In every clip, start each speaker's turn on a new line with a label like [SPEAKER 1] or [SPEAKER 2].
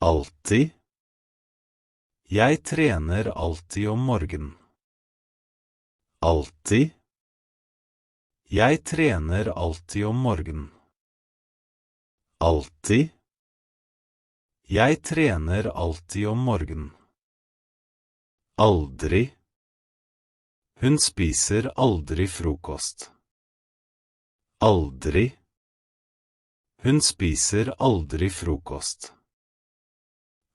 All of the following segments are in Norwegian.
[SPEAKER 1] Alltid. Jeg trener alltid om morgenen. Alltid. Jeg trener alltid om morgenen. Alltid. Jeg trener alltid om morgenen. Aldri. Hun spiser aldri frokost. Aldri. Hun spiser aldri frokost.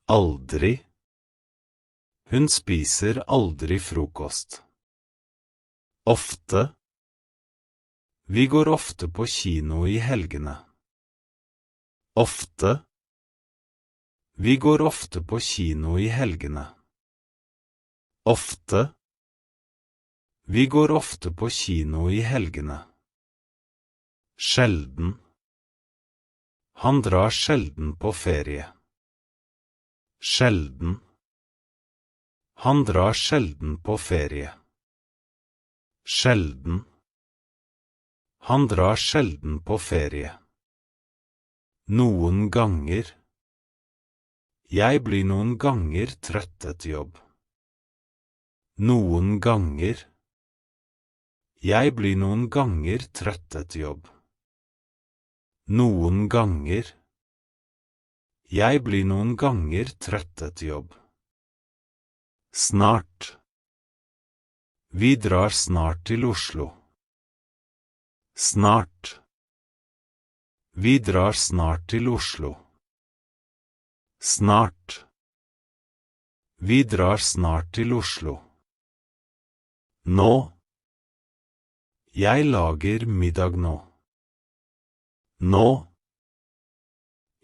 [SPEAKER 1] Aldri. Hun spiser aldri frokost. Ofte. Vi går ofte på kino i helgene. Ofte. Vi går ofte på kino i helgene. Ofte. Vi går ofte på kino i helgene. Sjelden. Han drar sjelden på ferie. Sjelden. Han drar sjelden på ferie. Sjelden. Han drar sjelden på ferie. Noen ganger. Jeg blir noen ganger trøtt etter jobb. Noen ganger. Jeg blir noen ganger trøtt etter jobb. Noen ganger. Jeg blir noen ganger trøtt etter jobb. Snart. Vi drar snart til Oslo. Snart. Vi drar snart til Oslo. Snart. Vi drar snart til Oslo. Nå. Jeg lager middag nå. Nå.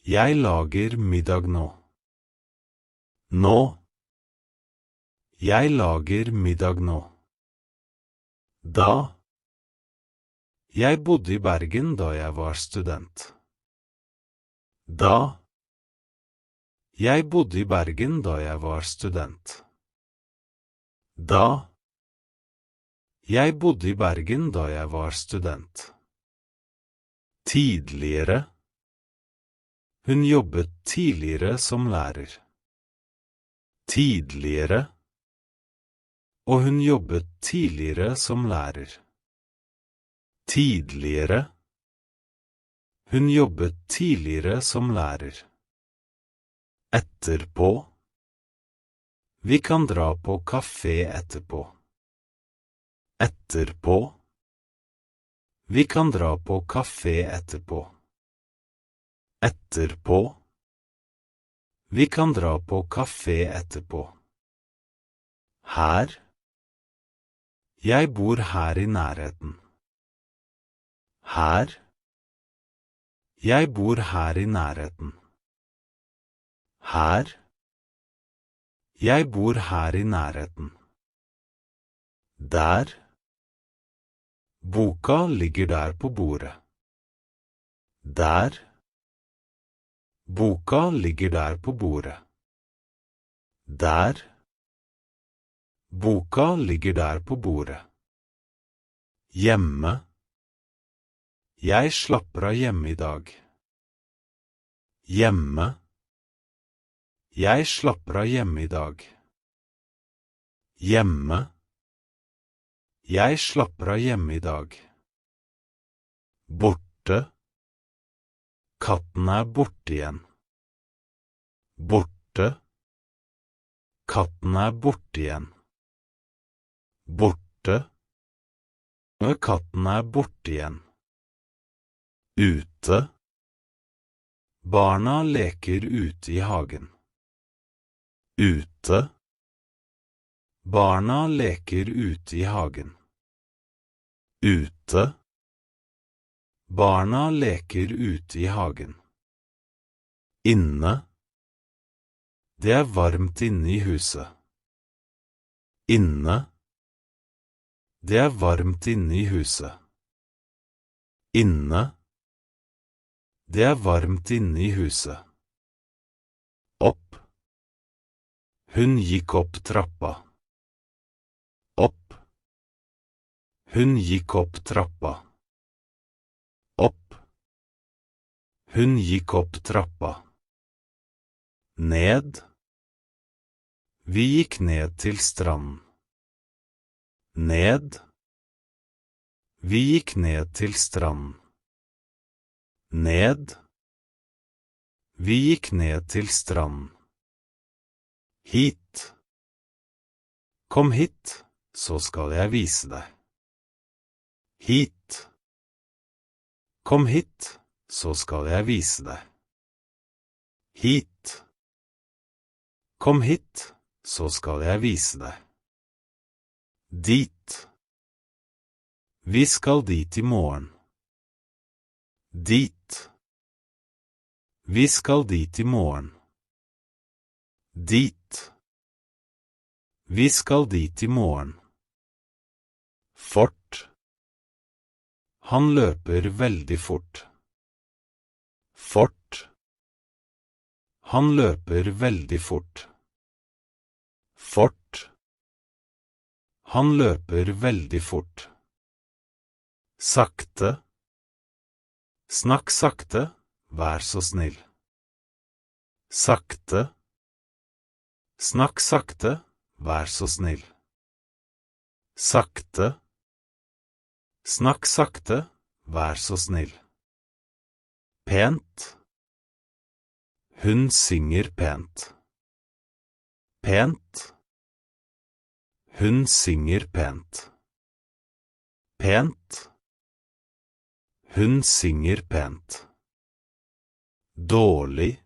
[SPEAKER 1] Jeg lager middag nå. Nå. Jeg lager middag nå. Da. Jeg bodde i Bergen da jeg var student. Da. Jeg bodde i Bergen da jeg var student. Da. Jeg bodde i Bergen da jeg var student. Tidligere. Hun jobbet tidligere som lærer. Tidligere. Og hun jobbet tidligere som lærer. Tidligere. Hun jobbet tidligere som lærer. Etterpå. Vi kan dra på kafé etterpå. Etterpå. Vi kan dra på kafé etterpå. Etterpå. Vi kan dra på kafé etterpå. Her. Jeg bor her i nærheten. Her. Jeg bor her i nærheten. Her. Jeg bor her i nærheten. Der. Boka ligger der på bordet. Der. Boka ligger der på bordet. Der. Boka ligger der på bordet. Hjemme. Jeg slapper av hjemme i dag. Hjemme. Jeg slapper av hjemme i dag. Hjemme. Jeg slapper av hjemme i dag. Borte. Katten er borte igjen. Borte. Katten er borte igjen. Borte. Katten er borte igjen. Ute. Barna leker ute i hagen. Ute. Barna leker ute i hagen. Ute. Barna leker ute i hagen. Inne. Det er varmt inne i huset. Inne. Det er varmt inne i huset. Inne. Det er varmt inne i huset. Opp. Hun gikk opp trappa. Opp. Hun gikk opp trappa. Opp. Hun gikk opp trappa. Ned. Vi gikk ned til stranden. Ned. Vi gikk ned til stranden. Ned. Vi gikk ned til stranden. Hit. Kom hit, så skal jeg vise deg. Hit. Kom hit, så skal jeg vise deg. Hit. Kom hit, så skal jeg vise deg. Dit. Vi skal dit i morgen. Dit. Vi skal dit i morgen. Dit. Vi skal dit i morgen. Fort. Han løper veldig fort. Fort. Han løper veldig fort. Fort. Han løper veldig fort. Sakte. Snakk sakte, vær så snill. Sakte. Snakk sakte, vær så snill. Sakte. Snakk sakte, vær så snill. Pent. Hun synger pent. Pent. Hun synger pent. Pent. Hun synger pent. Dårlig.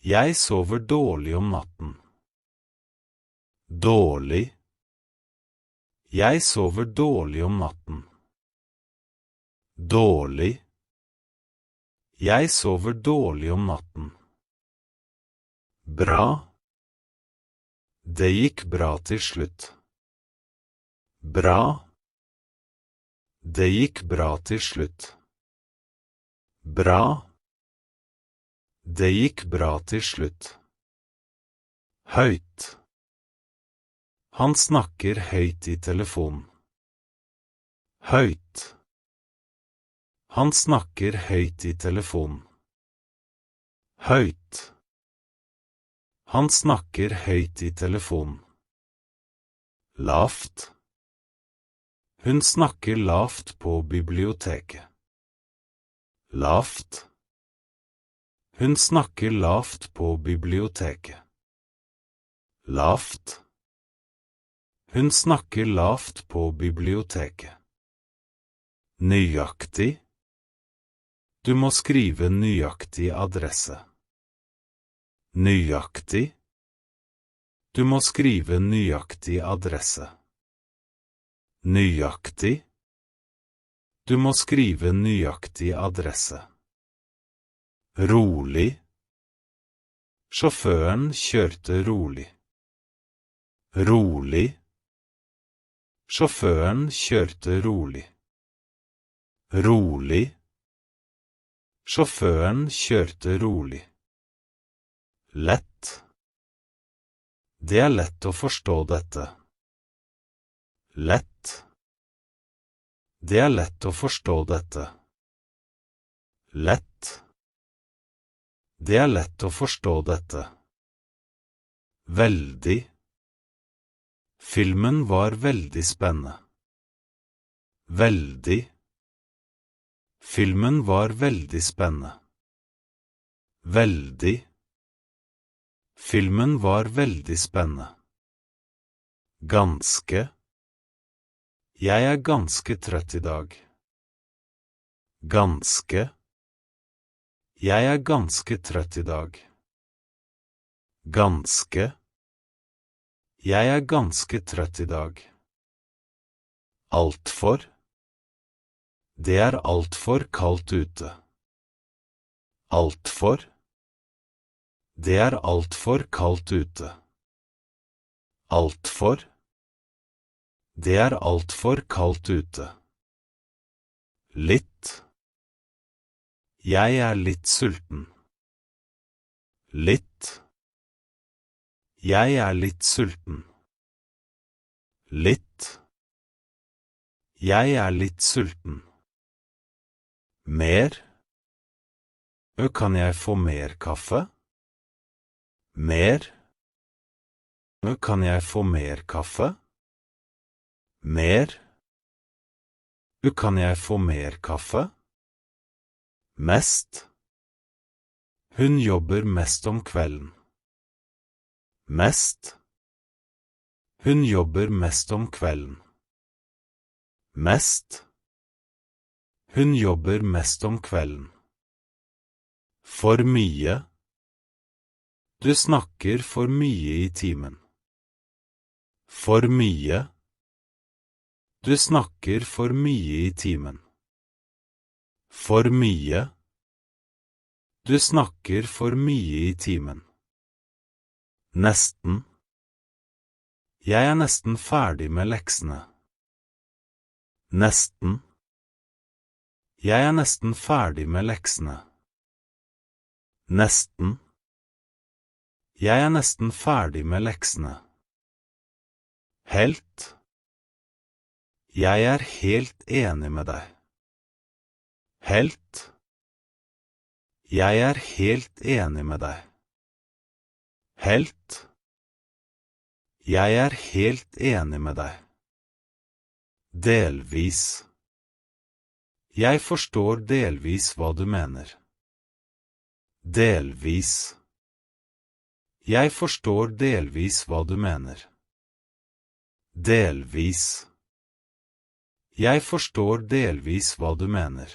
[SPEAKER 1] Jeg sover dårlig om natten. Dårlig. Jeg sover dårlig om natten. Dårlig. Jeg sover dårlig om natten. Bra. Det gikk bra til slutt. Bra. Det gikk bra til slutt. Bra. Det gikk bra til slutt. Høyt. Han snakker høyt i telefonen. Høyt. Han snakker høyt i telefonen. Høyt. Han snakker høyt i telefonen. Lavt. Hun snakker lavt på biblioteket. Lavt. Hun snakker lavt på biblioteket. Lavt. Hun snakker lavt på biblioteket. Nøyaktig. Du må skrive nøyaktig adresse. Nøyaktig. Du må skrive nøyaktig adresse. Nøyaktig. Du må skrive nøyaktig adresse. Rolig. Sjåføren kjørte rolig. Rolig. Sjåføren kjørte rolig. Rolig. Sjåføren kjørte rolig. Lett. Det er lett å forstå dette. Lett. Det er lett å forstå dette. Lett. Det er lett å forstå dette. Veldig. Filmen var veldig spennende. Veldig. Filmen var veldig spennende. Veldig. Filmen var veldig spennende. Ganske. Jeg er ganske trøtt i dag. Ganske. Jeg er ganske trøtt i dag. Ganske. Jeg er ganske trøtt i dag. Altfor. Det er altfor kaldt ute. Altfor. Det er altfor kaldt ute. Altfor. Det er altfor kaldt ute. Litt. Jeg er litt sulten. Litt. Jeg er litt sulten. Litt. Jeg er litt sulten. Mer? Kan jeg få mer kaffe? Mer? Kan jeg få mer kaffe? Mer? Kan jeg få mer kaffe? Mest? Hun jobber mest om kvelden. Mest? Hun jobber mest om kvelden. Mest? Hun jobber mest om kvelden. For mye? Du snakker for mye i timen. For mye? Du snakker for mye i timen. For mye? Du snakker for mye i timen. Nesten. Jeg er nesten ferdig med leksene. Nesten. Jeg er nesten ferdig med leksene. Nesten. Jeg er nesten ferdig med leksene. Helt. Jeg er helt enig med deg. Helt. Jeg er helt enig med deg. Helt. Jeg er helt enig med deg. Delvis. Jeg forstår delvis hva du mener. Delvis. Jeg forstår delvis hva du mener. Delvis. Jeg forstår delvis hva du mener.